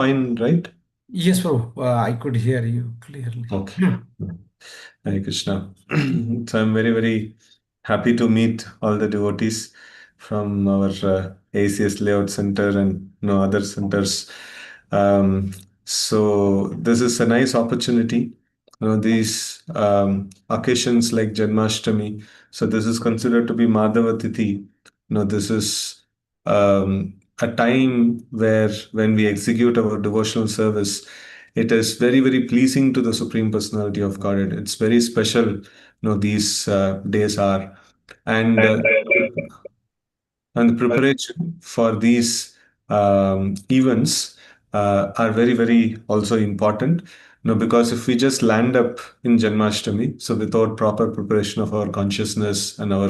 Fine, right? Yes, bro. I could hear you clearly. Okay. Hare Krishna. So I'm very, very happy to meet all the devotees from our ACS Layout Center and other centers. Um, so this is a nice opportunity. These occasions like Janmashtami. So this is considered to be Madhava Tithi. This is a time where when we execute our devotional service, it is very, very pleasing to the Supreme Personality of Godhead. It's very special, these days are. And and the preparation for these events are very, very also important. Because if we just land up in Janmashtami, so without proper preparation of our consciousness and our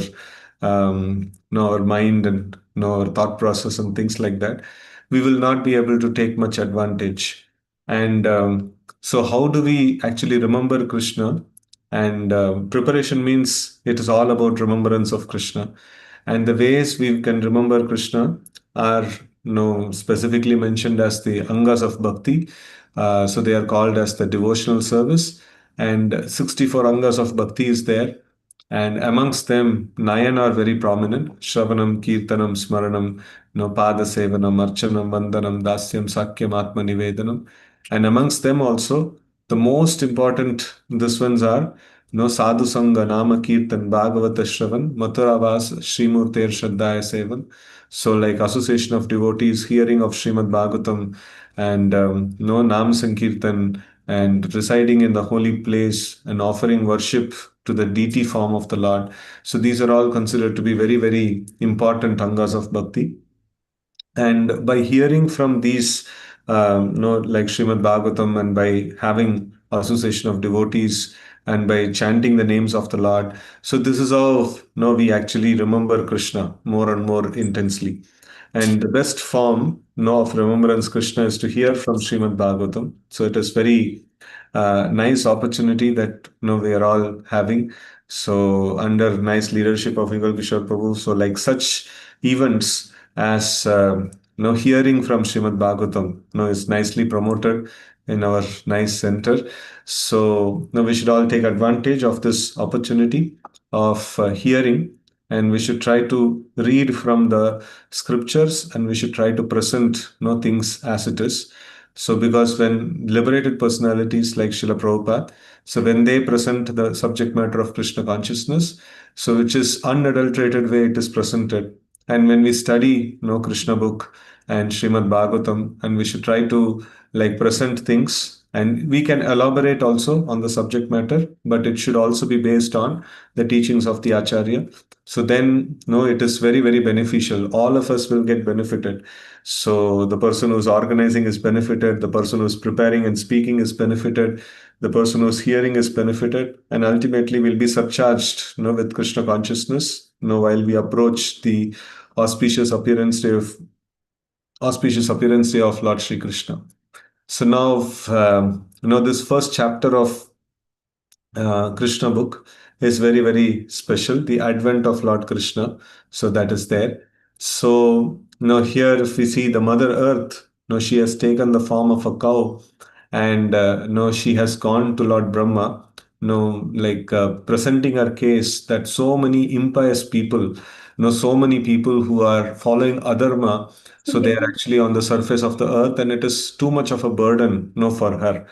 our mind and our thought process and things like that, we will not be able to take much advantage. And so how do we actually remember Krishna? And preparation means it is all about remembrance of Krishna. And the ways we can remember Krishna are specifically mentioned as the Angas of Bhakti. So they are called as the devotional service. And 64 Angas of Bhakti is there. And amongst them, nine are very prominent: Shravanam, Kirtanam, Smaranam, Pada Sevanam, Archanam, Vandanam, Dasyam, Sakyam, Atma Nivedanam. And amongst them also, the most important, this ones are Sadhu Sangha, Nama Kirtan, Bhagavata Shravan, Mathura Vas, Srimurter Shraddhaya Sevan. So, like association of devotees, hearing of Srimad Bhagavatam, and Nam Sankirtan, and residing in the holy place and offering worship to the deity form of the Lord. So, these are all considered to be very, very important angas of bhakti. And by hearing from these, like Srimad Bhagavatam, and by having association of devotees, and by chanting the names of the Lord, so this is how we actually remember Krishna more and more intensely. And the best form of remembrance Krishna is to hear from Srimad Bhagavatam. So it is very nice opportunity that we are all having. So under nice leadership of Vimal Kishore Prabhu, so like such events as hearing from Srimad Bhagavatam, is nicely promoted in our nice center. So we should all take advantage of this opportunity of hearing, and we should try to read from the scriptures, and we should try to present things as it is. So because when liberated personalities like Srila Prabhupada, so when they present the subject matter of Krishna consciousness, so which is unadulterated way it is presented, and when we study Krishna book and Srimad Bhagavatam, and we should try to like present things, and we can elaborate also on the subject matter, but it should also be based on the teachings of the Acharya. So then, no, it is very, very beneficial. All of us will get benefited. So the person who's organizing is benefited, the person who's preparing and speaking is benefited, the person who's hearing is benefited, and ultimately will be surcharged, with Krishna consciousness, while we approach the auspicious appearance day of Lord Sri Krishna. So now, this first chapter of Krishna book is very, very special. The advent of Lord Krishna. So that is there. So now here, if we see the Mother Earth, she has taken the form of a cow, and she has gone to Lord Brahma, like presenting her case that so many impious people, so many people who are following adharma, so they are actually on the surface of the earth, and it is too much of a burden, for her.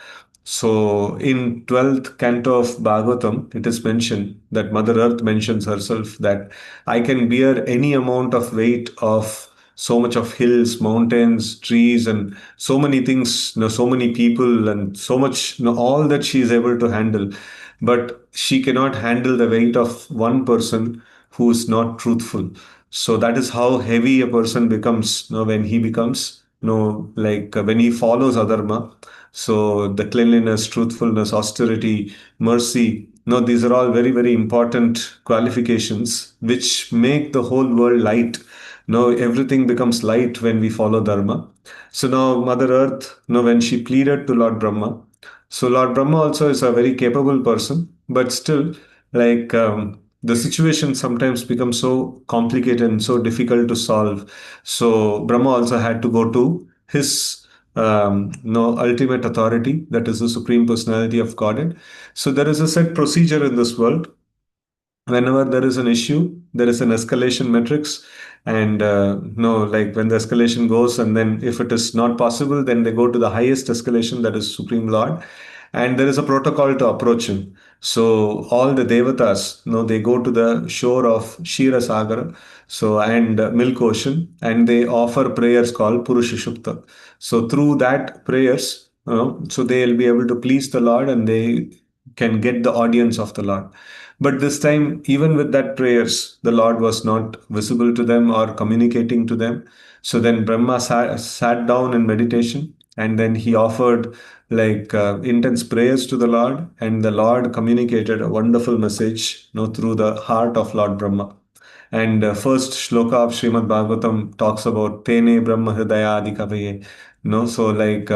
So in 12th canto of Bhagavatam, it is mentioned that Mother Earth mentions herself that I can bear any amount of weight of so much of hills, mountains, trees, and so many things, so many people, and so much, all that she is able to handle. But she cannot handle the weight of one person who is not truthful. So that is how heavy a person becomes, when he becomes, like when he follows adharma. So the cleanliness, truthfulness, austerity, mercy, these are all very, very important qualifications which make the whole world light. Everything becomes light when we follow Dharma. So now Mother Earth, when she pleaded to Lord Brahma, so Lord Brahma also is a very capable person, but still, like the situation sometimes becomes so complicated and so difficult to solve. So Brahma also had to go to his no ultimate authority, that is the supreme personality of Godhead. So there is a set procedure in this world. Whenever there is an issue, there is an escalation matrix. And no, like when the escalation goes, and then if it is not possible, then they go to the highest escalation, that is Supreme Lord. And there is a protocol to approach him. So all the devatas, they go to the shore of Shira Sagara, so and Milk Ocean, and they offer prayers called Purushashupta. So through that prayers, so they'll be able to please the Lord, and they can get the audience of the Lord. But this time, even with that prayers, the Lord was not visible to them or communicating to them. So then Brahma sat down in meditation, and then he offered like intense prayers to the Lord, and the Lord communicated a wonderful message, through the heart of Lord Brahma. And first shloka of Srimad Bhagavatam talks about Tene Brahma Hridaya Adi Kavaye. So like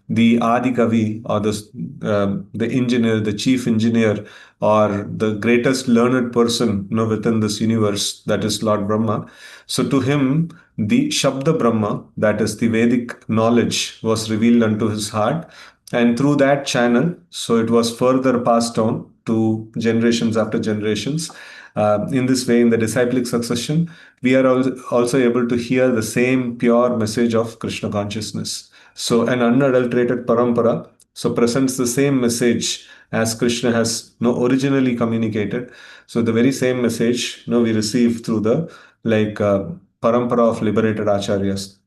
the Adi Kavi, or the engineer, the chief engineer, or the greatest learned person, within this universe, that is Lord Brahma. So to him, the Shabda Brahma, that is the Vedic knowledge, was revealed unto his heart. And through that channel, so it was further passed on to generations after generations. In this way, in the disciplic succession, we are also able to hear the same pure message of Krishna consciousness. So, an unadulterated parampara so presents the same message as Krishna has originally communicated. So, the very same message we receive through the like parampara of liberated acharyas.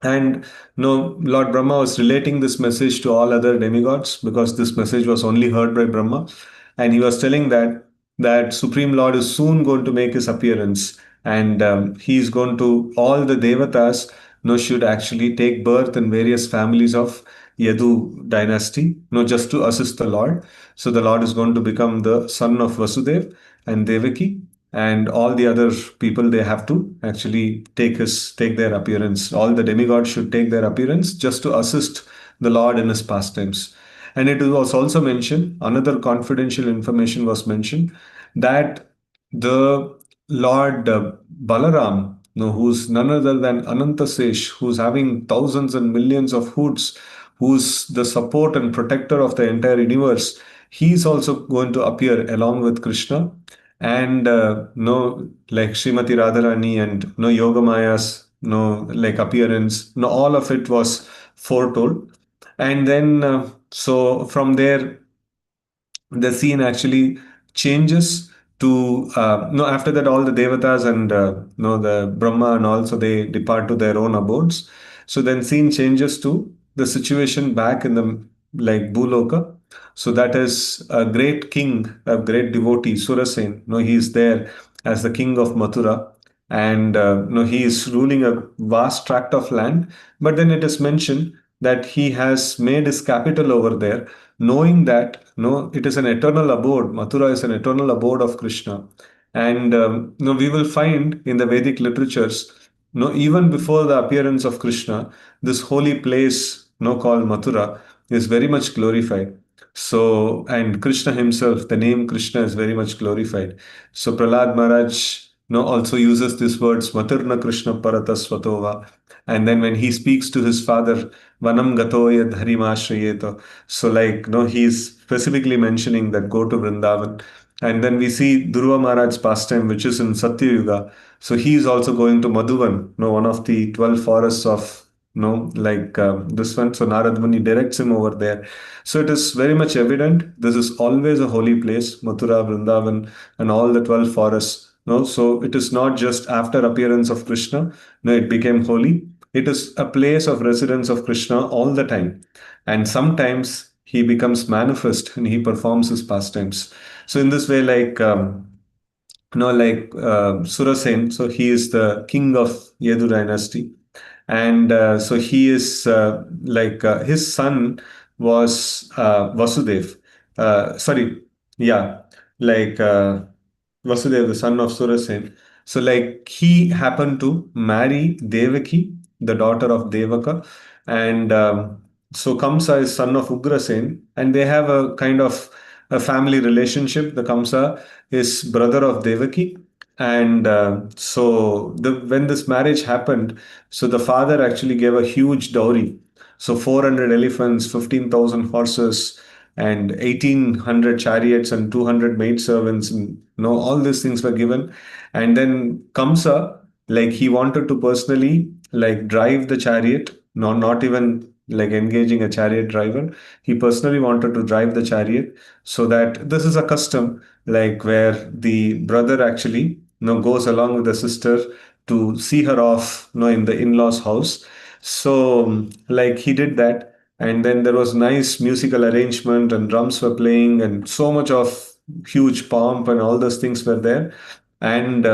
And Lord Brahma was relating this message to all other demigods, because this message was only heard by Brahma. And he was telling that Supreme Lord is soon going to make his appearance, and he is going to, all the devatas should actually take birth in various families of Yadu dynasty, just to assist the Lord. So the Lord is going to become the son of Vasudev and Devaki, and all the other people, they have to actually take their appearance. All the demigods should take their appearance just to assist the Lord in his pastimes. And it was also mentioned, another confidential information was mentioned, that the Lord Balaram, who's none other than Anantasesh, who's having thousands and millions of hoods, who's the support and protector of the entire universe, he's also going to appear along with Krishna. And no, like Srimati Radharani and no Yoga Maya's like appearance, all of it was foretold. And then so from there, the scene actually changes to no after that, all the devatas and no the Brahma and also, they depart to their own abodes. So then scene changes to the situation back in the like Bhuloka. So that is a great king, a great devotee, Surasen. He is there as the king of Mathura, and he is ruling a vast tract of land. But then it is mentioned that he has made his capital over there, knowing that it is an eternal abode. Mathura is an eternal abode of Krishna. And we will find in the Vedic literatures, even before the appearance of Krishna, this holy place called Mathura is very much glorified. So, and Krishna himself, the name Krishna is very much glorified. So Prahlad Maharaj also uses these words, Maturna Krishna Paratasvatova. And then when he speaks to his father, Vanam Gatoya Dharimashrayeta. So like, he's specifically mentioning that go to Vrindavan. And then we see Dhruva Maharaj's pastime, which is in Satya Yuga. So he is also going to Madhuvan, one of the 12 forests of, like this one. So Narad Muni directs him over there. So it is very much evident. This is always a holy place, Mathura, Vrindavan, and all the 12 forests. No, so it is not just after appearance of Krishna. No, it became holy. It is a place of residence of Krishna all the time. And sometimes he becomes manifest and he performs his pastimes. So in this way, like like Surasen, so he is the king of Yadu dynasty. And so he is like his son was Vasudev. Sorry, yeah, like Vasudeva, the son of Surasen. So like he happened to marry Devaki, the daughter of Devaka, and so Kamsa is son of Ugrasen, and they have a kind of a family relationship. The Kamsa is brother of Devaki, and so when this marriage happened, so the father actually gave a huge dowry So 400 elephants, 15,000 horses, and 1,800 chariots and 200 maidservants, and all these things were given. And then Kamsa, like he wanted to personally like drive the chariot, not even like engaging a chariot driver. He personally wanted to drive the chariot, so that this is a custom like where the brother actually goes along with the sister to see her off in the in-laws house. So like he did that, and then there was nice musical arrangement and drums were playing and so much of huge pomp and all those things were there. And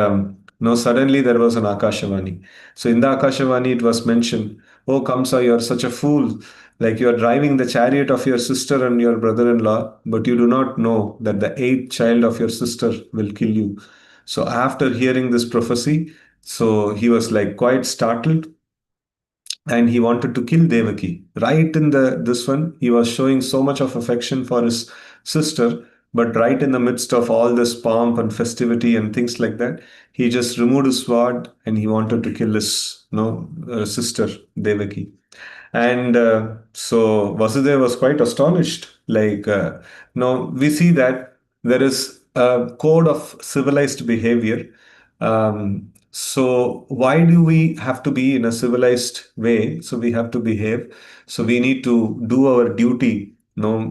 suddenly there was an Akashavani. So in the Akashavani it was mentioned, "Oh Kamsa, you're such a fool. Like you are driving the chariot of your sister and your brother-in-law, but you do not know that the eighth child of your sister will kill you." So after hearing this prophecy, so he was like quite startled, and he wanted to kill Devaki. Right in the this one, he was showing so much of affection for his sister, but right in the midst of all this pomp and festivity and things like that, he just removed his sword and he wanted to kill his sister Devaki. And so Vasudeva was quite astonished. Like, now we see that there is a code of civilized behavior. So, why do we have to be in a civilized way? So, we have to behave. So, we need to do our duty,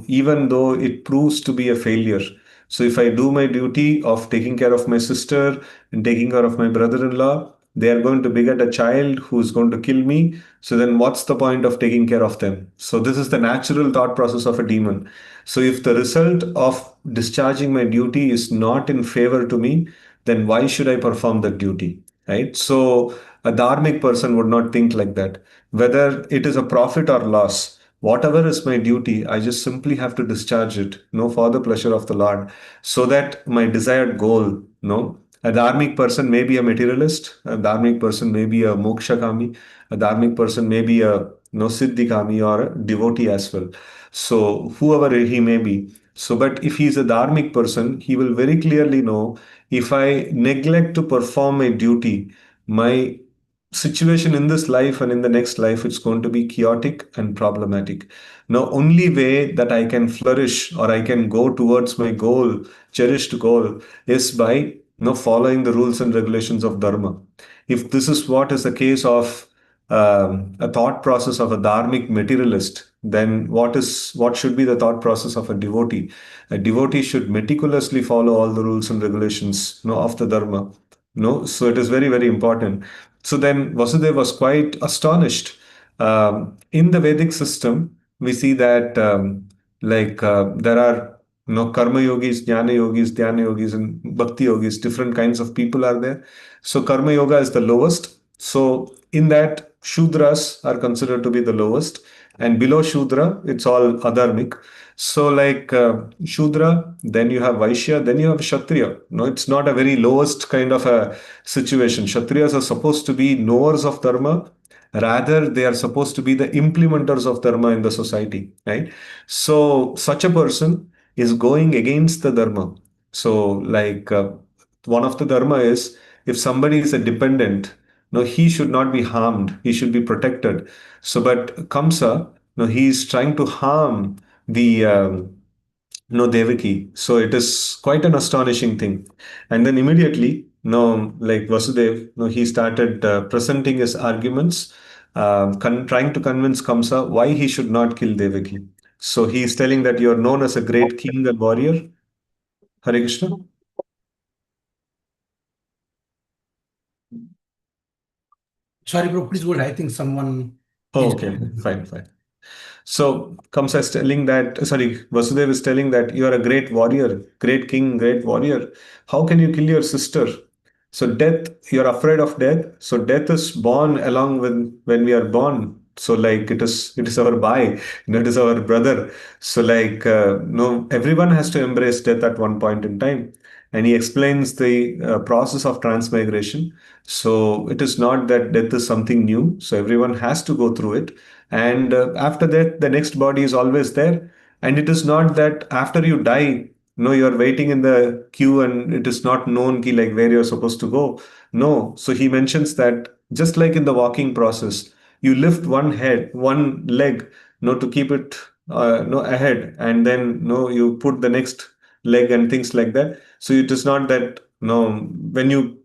even though it proves to be a failure. So, if I do my duty of taking care of my sister and taking care of my brother in law, they are going to beget a child who's going to kill me. So then what's the point of taking care of them? So this is the natural thought process of a demon. So if the result of discharging my duty is not in favor to me, then why should I perform that duty? Right? So a dharmic person would not think like that. Whether it is a profit or loss, whatever is my duty, I just simply have to discharge it, for the pleasure of the Lord, so that my desired goal, a dharmic person may be a materialist, a dharmic person may be a mokshakami, a dharmic person may be a siddhikami or a devotee as well. So whoever he may be. So, but if he is a dharmic person, he will very clearly know, if I neglect to perform my duty, my situation in this life and in the next life, it's going to be chaotic and problematic. Now, only way that I can flourish or I can go towards my goal, cherished goal, is by following the rules and regulations of dharma. If this is what is the case of a thought process of a dharmic materialist, then what should be the thought process of a devotee? A devotee should meticulously follow all the rules and regulations, of the dharma. So it is very, very important. So then Vasudeva was quite astonished. In the Vedic system, we see that there are karma yogis, jnana yogis, dhyana yogis, and bhakti yogis. Different kinds of people are there. So karma yoga is the lowest. So in that, Shudras are considered to be the lowest, and below Shudra, it's all adharmic. So like Shudra, then you have Vaishya, then you have Kshatriya. No, it's not a very lowest kind of a situation. Kshatriyas are supposed to be knowers of dharma. Rather, they are supposed to be the implementers of dharma in the society, right? So such a person is going against the dharma. So like one of the dharma is, if somebody is a dependent, no, he should not be harmed. He should be protected. So, but Kamsa, no, he is trying to harm the Devaki. So it is quite an astonishing thing. And then immediately, no, like Vasudev, no, he started presenting his arguments, trying to convince Kamsa why he should not kill Devaki. So he is telling that you are known as a great king and warrior. Hare Krishna. Sorry, bro. Please go ahead. I think someone Oh, is. okay, okay, fine, fine. So Kamsa is telling that, sorry, Vasudev is telling that you are a great warrior, great king, great warrior. How can you kill your sister? So death, you're afraid of death. So death is born along with when we are born. So like it is our bhai, it is our brother. So like no, everyone has to embrace death at one point in time. And he explains the process of transmigration. So it is not that death is something new. So everyone has to go through it. And after that, the next body is always there. And it is not that after you die, no, you're waiting in the queue and it is not known like where you're supposed to go. No. So he mentions that just like in the walking process, you lift one head, one leg, to keep it ahead, and then you put the next leg and things like that. So it is not that when you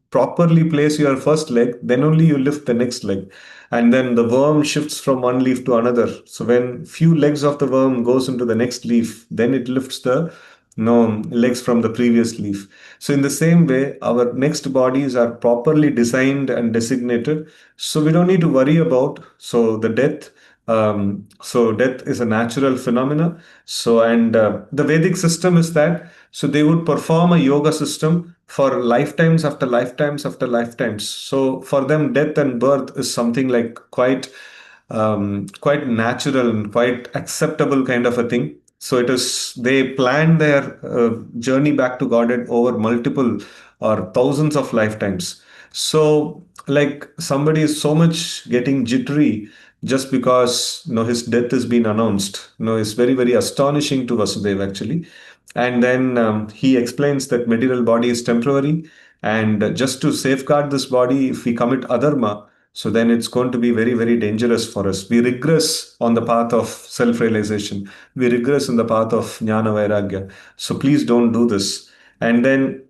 properly place your first leg, then only you lift the next leg, and then the worm shifts from one leaf to another. So when few legs of the worm goes into the next leaf, then it lifts the legs from the previous leaf. So in the same way, our next bodies are properly designed and designated, so we don't need to worry about the death. So death is a natural phenomena. So, and the Vedic system is that, so they would perform a yoga system for lifetimes after lifetimes after lifetimes. So for them, death and birth is something like quite natural and quite acceptable kind of a thing. So it is, they plan their journey back to Godhead over multiple or thousands of lifetimes. So, like, somebody is so much getting jittery just because his death has been announced. It's very very astonishing to Vasudev actually. And then he explains that material body is temporary, and just to safeguard this body, if we commit adharma, so then it's going to be very very dangerous for us. We regress on the path of self realization. We regress in the path of jnana vairagya. So please don't do this. And then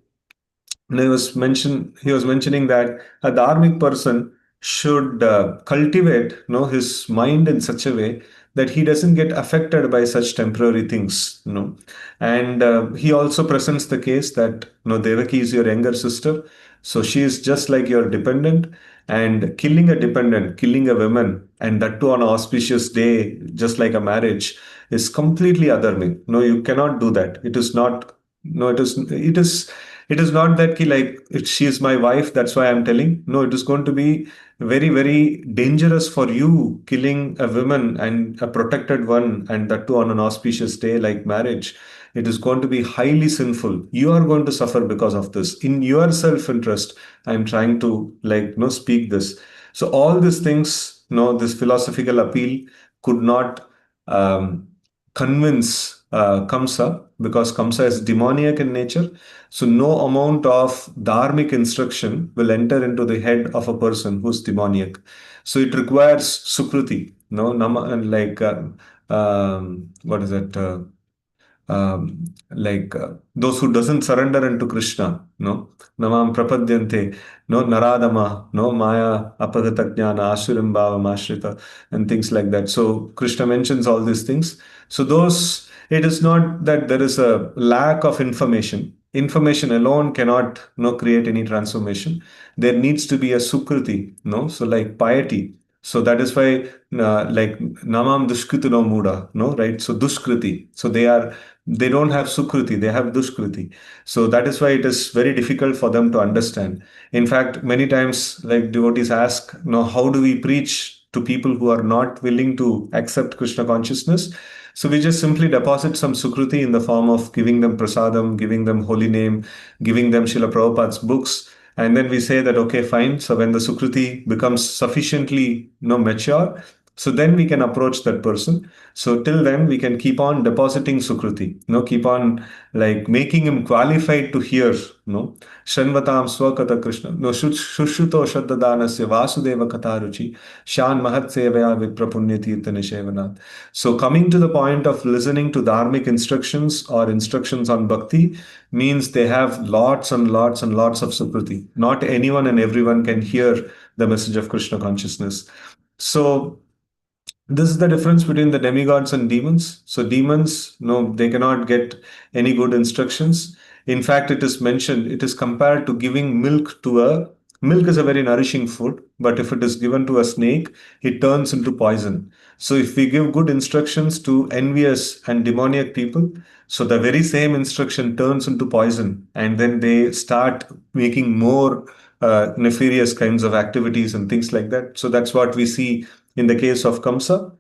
he was mentioning that a dharmic person should cultivate his mind in such a way that he doesn't get affected by such temporary things. And he also presents the case that Devaki is your younger sister, so she is just like your dependent, and killing a dependent, killing a woman, and that too on an auspicious day, just like a marriage, is completely adharmic. No, you cannot do that. It is not. No, it is not that she is my wife, that's why I'm telling. No, it is going to be very very dangerous for you, killing a woman and a protected one, and that too on an auspicious day like marriage. It is going to be highly sinful. You are going to suffer because of this. In your self interest, I'm trying to speak this. So all these things, this philosophical appeal could not um, convince Kamsa, because Kamsa is demoniac in nature. So no amount of dharmic instruction will enter into the head of a person who's demoniac. So it requires sukruti, what is it? Those who doesn't surrender into Krishna, namam prapadyante, naradama, maya apagata jnana asurim bhavam ashrita, and things like that. So Krishna mentions all these things. So those, it is not that there is a lack of information. Information alone cannot create any transformation. There needs to be a sukruti, so like piety. So that is why namam dushkriti no muda, no, right? So dushkriti. So they don't have sukruti, they have dushkriti. So that is why it is very difficult for them to understand. In fact, many times, like, devotees ask, how do we preach to people who are not willing to accept Krishna consciousness? So we just simply deposit some sukruti in the form of giving them prasadam, giving them holy name, giving them Srila Prabhupada's books. And then we say that, okay, fine. So when the sukruti becomes sufficiently mature, so then we can approach that person. So till then, we can keep on depositing Sukruti, keep on making him qualified to hear, Shanvatam Swakata Krishna, Shushuto Shaddadanasya Vasudeva Kataruchi, Shan Mahatsevaya Viprapunya Tirtha Nishevanat. So coming to the point of listening to dharmic instructions or instructions on bhakti means they have lots and lots and lots of Sukruti. Not anyone and everyone can hear the message of Krishna consciousness. So this is the difference between the demigods and demons. So demons, no, they cannot get any good instructions. In fact, it is mentioned, it is compared to giving milk to a milk is a very nourishing food, but if it is given to a snake, it turns into poison. So if we give good instructions to envious and demoniac people, so the very same instruction turns into poison, and then they start making more nefarious kinds of activities and things like that. So that's what we see in the case of Kamsa.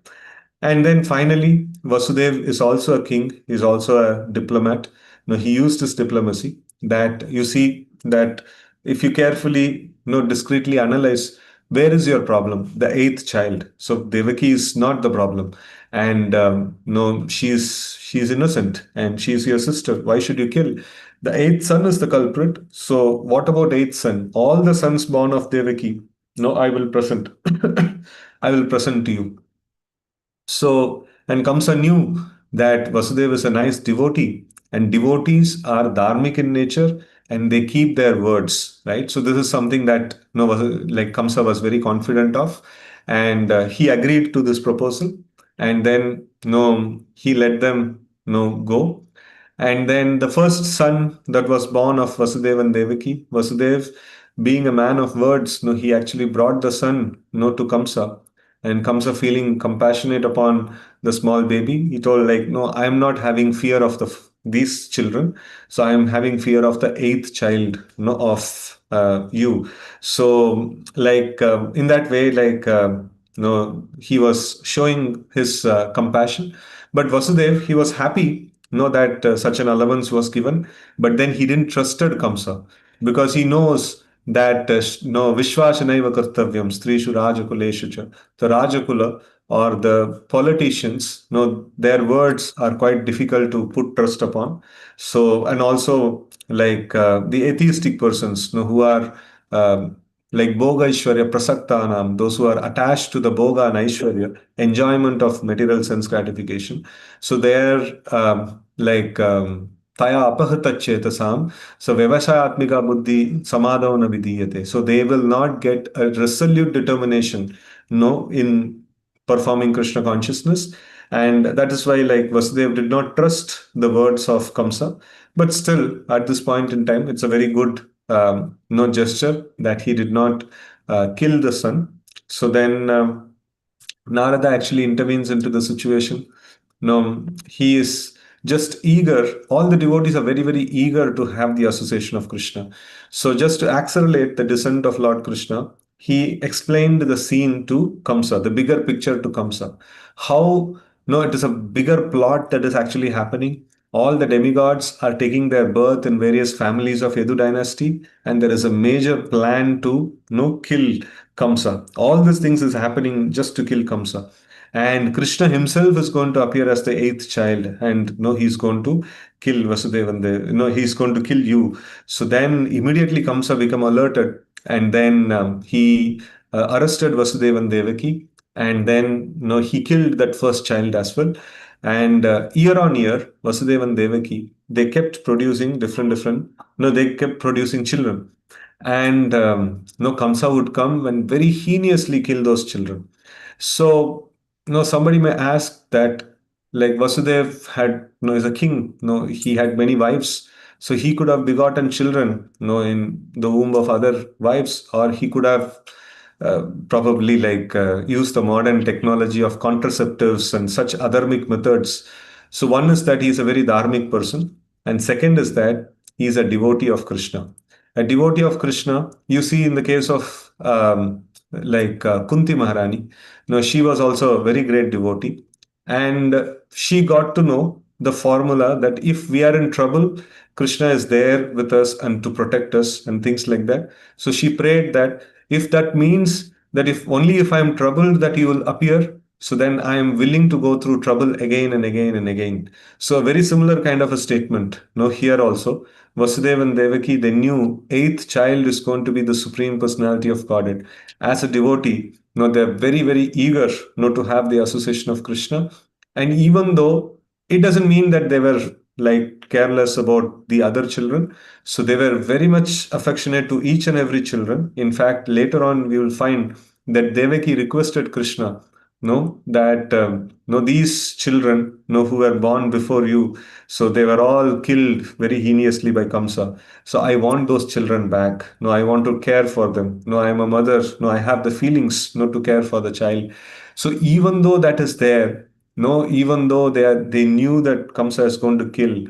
And then finally, Vasudev is also a king, is also a diplomat. Now, he used his diplomacy, that you see that if you carefully, discreetly analyze, where is your problem? The eighth child. So Devaki is not the problem. And no, she's innocent and she's your sister. Why should you kill? The eighth son is the culprit. So what about eighth son? All the sons born of Devaki, no, I will present. I will present to you. So, and Kamsa knew that Vasudeva is a nice devotee, and devotees are dharmic in nature and they keep their words, right? So, this is something that like Kamsa was very confident of, and he agreed to this proposal, and then he let them go. And then the first son that was born of Vasudeva and Devaki, Vasudev, being a man of words, he actually brought the son, to Kamsa, and Kamsa feeling compassionate upon the small baby, he told like, no, I am not having fear of these children, so I am having fear of the eighth child, of you. So like in that way, like he was showing his compassion. But Vasudev, he was happy, that such an allowance was given, but then he didn't trusted Kamsa because he knows that no Vishwasanaiva Kartavyam Strishu Rajakuleshu cha. The Rajakula or the politicians, their words are quite difficult to put trust upon. So, and also like the atheistic persons, who are like Boga Aishwarya Prasaktanam, those who are attached to the Boga and Aishwarya, enjoyment of material sense gratification. So they are like Taya Apahata Chetasam. So Vyavasayatmika Buddhi Samadhavana Vidiyate. So they will not get a resolute determination, in performing Krishna consciousness. And that is why like Vasudev did not trust the words of Kamsa. But still, at this point in time, it's a very good gesture that he did not kill the son. So then Narada actually intervenes into the situation. No, he is just eager. All the devotees are very, very eager to have the association of Krishna. So, just to accelerate the descent of Lord Krishna, he explained the scene to Kamsa, the bigger picture to Kamsa. How, no, it is a bigger plot that is actually happening. All the demigods are taking their birth in various families of Yadu dynasty, and there is a major plan to kill Kamsa. All these things is happening just to kill Kamsa. And Krishna himself is going to appear as the eighth child, and he's going to kill Vasudeva, and he's going to kill you. So then immediately Kamsa become alerted, and then he arrested Vasudeva and Devaki, and then he killed that first child as well. And year on year, Vasudeva and Devaki, they kept producing different, they kept producing children. And Kamsa would come and very heinously kill those children. So, somebody may ask that, like Vasudev had, is a king, he had many wives, so he could have begotten children, in the womb of other wives, or he could have probably like used the modern technology of contraceptives and such adharmic methods. So, one is that he is a very dharmic person, and second is that he is a devotee of Krishna. A devotee of Krishna, you see in the case of like Kunti Maharani, she was also a very great devotee, and she got to know the formula that if we are in trouble, Krishna is there with us and to protect us and things like that. So she prayed that if that means that if only if I am troubled that you will appear, so then I am willing to go through trouble again and again and again. So a very similar kind of a statement. Here also, Vasudeva and Devaki, they knew eighth child is going to be the supreme personality of Godhead. As a devotee, they're very, very eager, to have the association of Krishna. And even though it doesn't mean that they were like careless about the other children, so they were very much affectionate to each and every children. In fact, later on we will find that Devaki requested Krishna, that these children, who were born before you, so they were all killed very heinously by Kamsa. So I want those children back. No, I want to care for them. No, I am a mother. No, I have the feelings, to care for the child. So even though that is there, even though they knew that Kamsa is going to kill,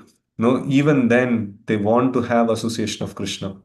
even then they want to have association of Krishna.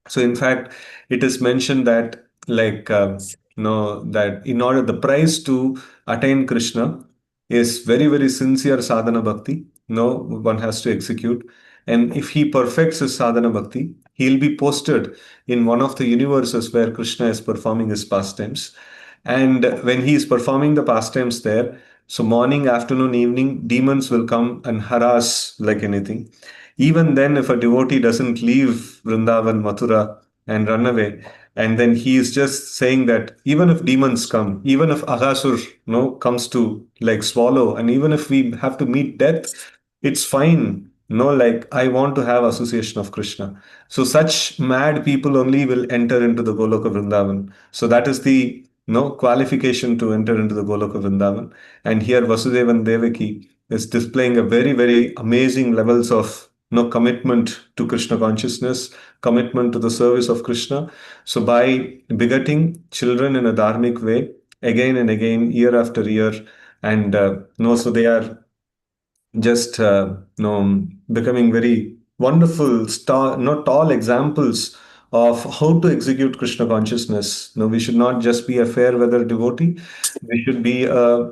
So in fact, it is mentioned that like that in order the price to attain Krishna is very very sincere sadhana bhakti. One has to execute, and if he perfects his sadhana bhakti, he'll be posted in one of the universes where Krishna is performing his pastimes. And when he is performing the pastimes there, so morning, afternoon, evening, demons will come and harass like anything. Even then, if a devotee doesn't leave Vrindavan, Mathura, and run away, And then he is just saying that even if demons come, even if Aghasur, comes to like swallow, and even if we have to meet death, it's fine. Like I want to have association of Krishna. So such mad people only will enter into the Goloka Vrindavan. So that is the qualification to enter into the Goloka Vrindavan. And here Vasudeva and Devaki is displaying a very, very amazing levels of commitment to Krishna consciousness, commitment to the service of Krishna. So by begetting children in a dharmic way, again and again, year after year, and so they are just becoming very wonderful star not tall examples of how to execute Krishna consciousness. We should not just be a fair weather devotee. We should be a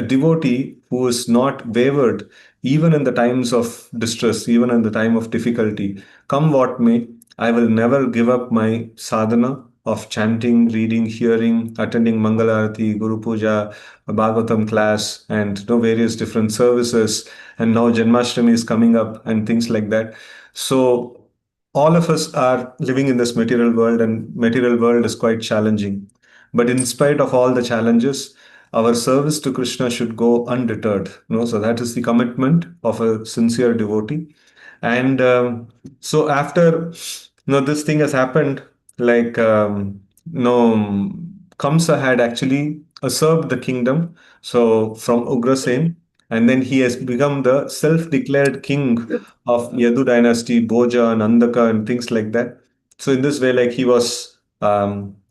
devotee who is not wavered even in the times of distress, even in the time of difficulty. Come what may, I will never give up my sadhana of chanting, reading, hearing, attending Mangalarati, Guru Puja, a Bhagavatam class, and various different services. And now Janmashtami is coming up and things like that. So all of us are living in this material world, and material world is quite challenging. But in spite of all the challenges, our service to Krishna should go undeterred. So that is the commitment of a sincere devotee. And so after this thing has happened, like Kamsa had actually usurped the kingdom. So from Ugrasen, and then he has become the self-declared king of Yadu dynasty, Bhoja, Nandaka, and things like that. So in this way, like he was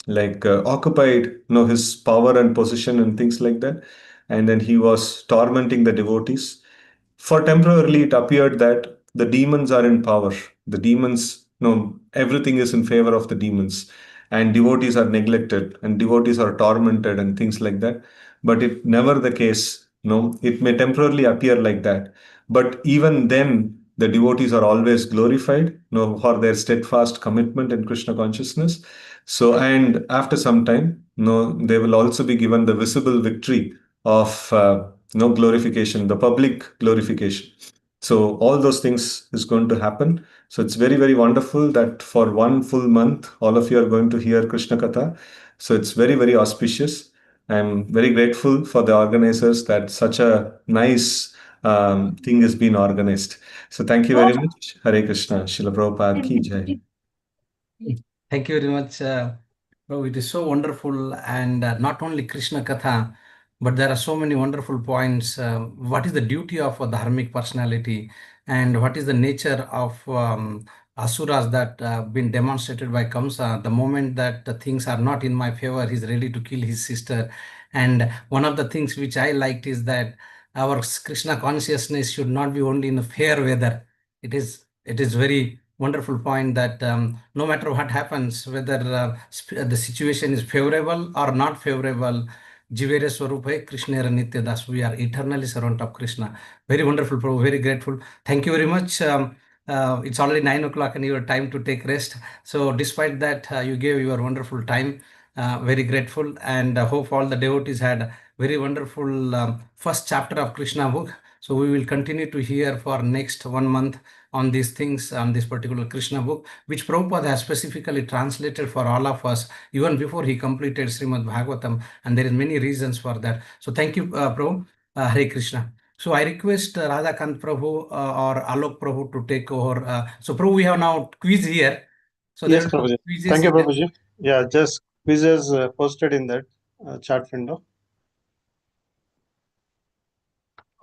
occupied, his power and position and things like that, and then he was tormenting the devotees. For temporarily, it appeared that the demons are in power. The demons, no, everything is in favor of the demons, and devotees are neglected, and devotees are tormented, and things like that. But it never the case. No, it may temporarily appear like that, but even then, the devotees are always glorified, for their steadfast commitment in Krishna consciousness. So, and after some time, they will also be given the visible victory of glorification, the public glorification. So all those things is going to happen. So it's very, very wonderful that for one full month, all of you are going to hear Krishna Katha. So it's very, very auspicious. I'm very grateful for the organizers that such a nice thing has been organized. So thank you very much. Hare Krishna. Srila Prabhupada ki jai. Thank you very much, bro. It is so wonderful, and not only Krishna Katha, but there are so many wonderful points. What is the duty of a dharmic personality, and what is the nature of asuras that been demonstrated by Kamsa? The moment that the things are not in my favor, he's ready to kill his sister. And one of the things which I liked is that our Krishna consciousness should not be only in the fair weather. It is very wonderful point that no matter what happens, whether the situation is favorable or not favorable, Jivere Swarupe, Krishna Nitya Das, we are eternally servant of Krishna. Very wonderful, Prabhu, very grateful. Thank you very much. It's already 9 o'clock and your time to take rest. So despite that, you gave your wonderful time. Very grateful, and hope all the devotees had very wonderful first chapter of Krishna book. So we will continue to hear for next 1 month on these things, on this particular Krishna book, which Prabhupada has specifically translated for all of us, even before he completed Srimad Bhagavatam. And there is many reasons for that. So thank you, Prabhu. Hare Krishna. So I request Radhakant Prabhu or Alok Prabhu to take over. So Prabhu, we have now quiz here. So there Yes, will be Prabhuji. quizzes Thank you, here. Prabhuji. Yeah, just quizzes posted in that chat window.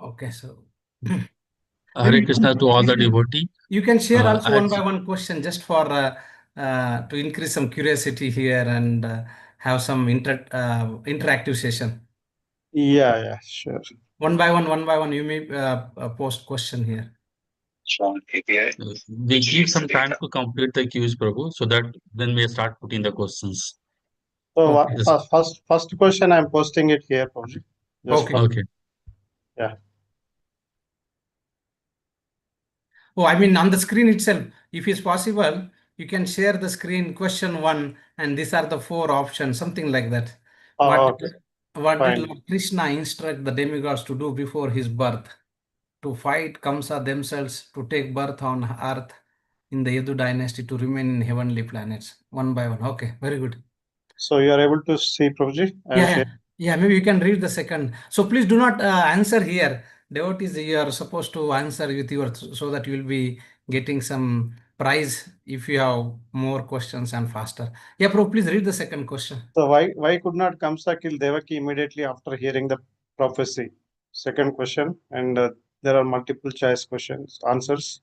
Okay, so Hare Krishna to all the devotee. you can share I also one by one question just for to increase some curiosity here and have some interactive session. Yeah, sure. One by one, you may post question here. we give some time to complete the queues, Prabhu, so that then we start putting the questions. So Okay. first question, I'm posting it here, Prabhuji. Just Okay. for, Okay. yeah. Oh, I mean on the screen itself, if it's possible, you can share the screen question one, and these are the four options, something like that. Oh, okay. What did Fine. Lord Krishna instruct the demigods to do before his birth? To fight Kamsa themselves, to take birth on earth, in the Yadu dynasty to remain in heavenly planets one by one. Okay, very good. So you are able to see, Prabhuji? I am sharing. Yeah, maybe you can read the second. So please do not answer here. Devotees, you are supposed to answer with your, so that you will be getting some prize if you have more questions and faster. Yeah, Prabhu, please read the second question. So why could not Kamsa kill Devaki immediately after hearing the prophecy? Second question, and there are multiple choice questions answers.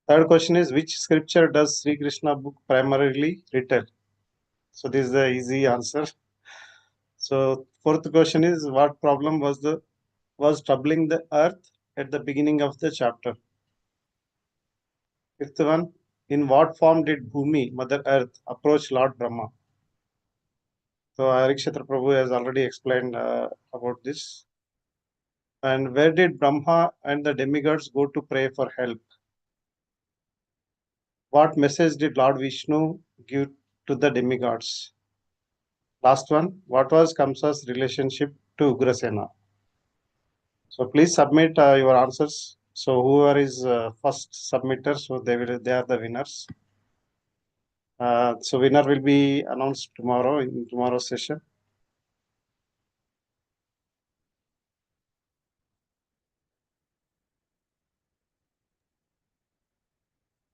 Third question is, which scripture does Sri Krishna book primarily retell? So this is the easy answer. So fourth question is, what problem was troubling the earth at the beginning of the chapter? Fifth one, in what form did Bhumi, Mother Earth, approach Lord Brahma? So Harikshetra Prabhu has already explained about this. And where did Brahma and the demigods go to pray for help? What message did Lord Vishnu give to the demigods? Last one, what was Kamsa's relationship to Ugrasena? So please submit your answers. So whoever is first submitter, so they are the winners. So winner will be announced tomorrow in tomorrow's session.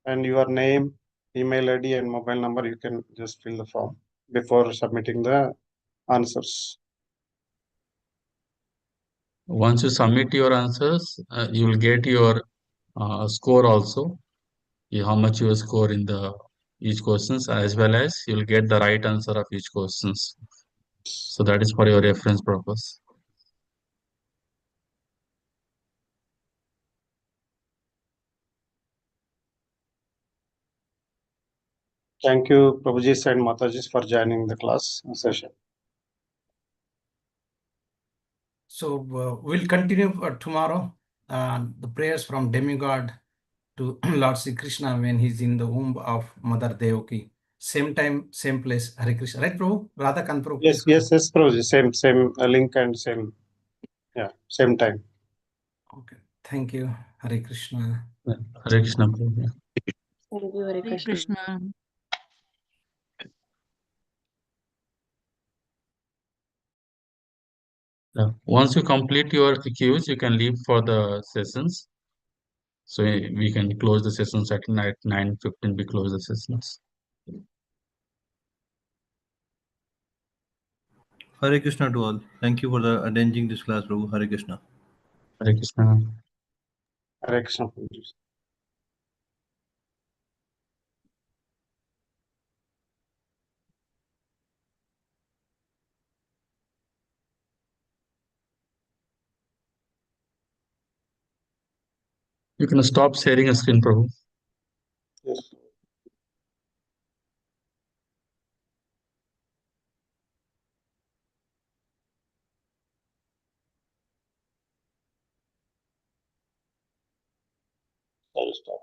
And your name, email ID, and mobile number, you can just fill the form before submitting the answers. Once you submit your answers, you will get your score also, how much you score in the each questions, as well as you will get the right answer of each questions. So that is for your reference purpose. Thank you, Prabhuji and Mataji, for joining the class session. So we'll continue tomorrow the prayers from demigod to Lord Sri Krishna when he's in the womb of Mother Devaki. Same time, same place. Hare Krishna. Right, Prabhu? Radha Kant Prabhu, Yes, please. yes, Prabhuji. Same link and same time. Okay. Thank you. Hare Krishna. Hare Krishna. Prabhu. Thank you, Hare Hare Krishna. Krishna. Once you complete your queues, you can leave for the sessions. So we can close the sessions at 9:15. We close the sessions. Hare Krishna to all. Thank you for the arranging this class, Prabhu. Hare Krishna. Hare Krishna. Hare Krishna, Prabhuji. You can stop sharing a screen, Prabhu. Yes. I'll stop.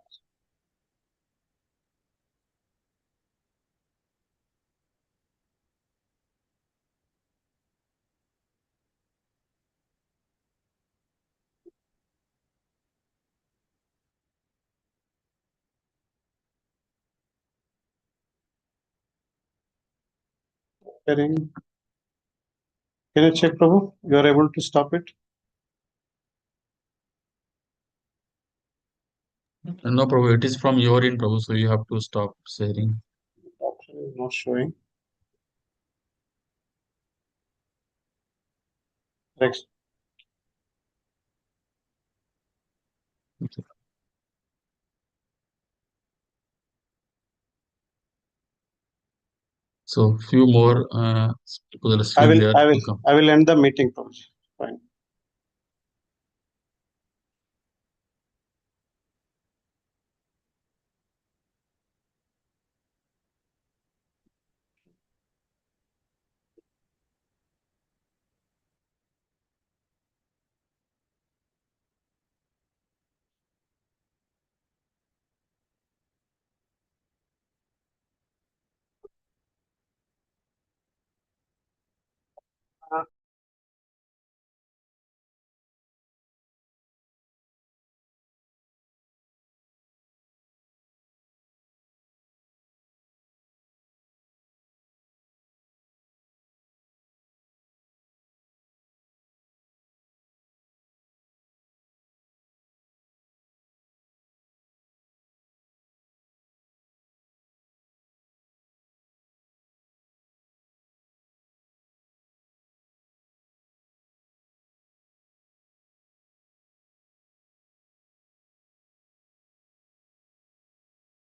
Can you check, Prabhu? You are able to stop it? No, Prabhu, it is from your end, Prabhu, so you have to stop sharing. Option is not showing. Next. Okay. So few more people are I still there. will end the meeting, Prabhuji.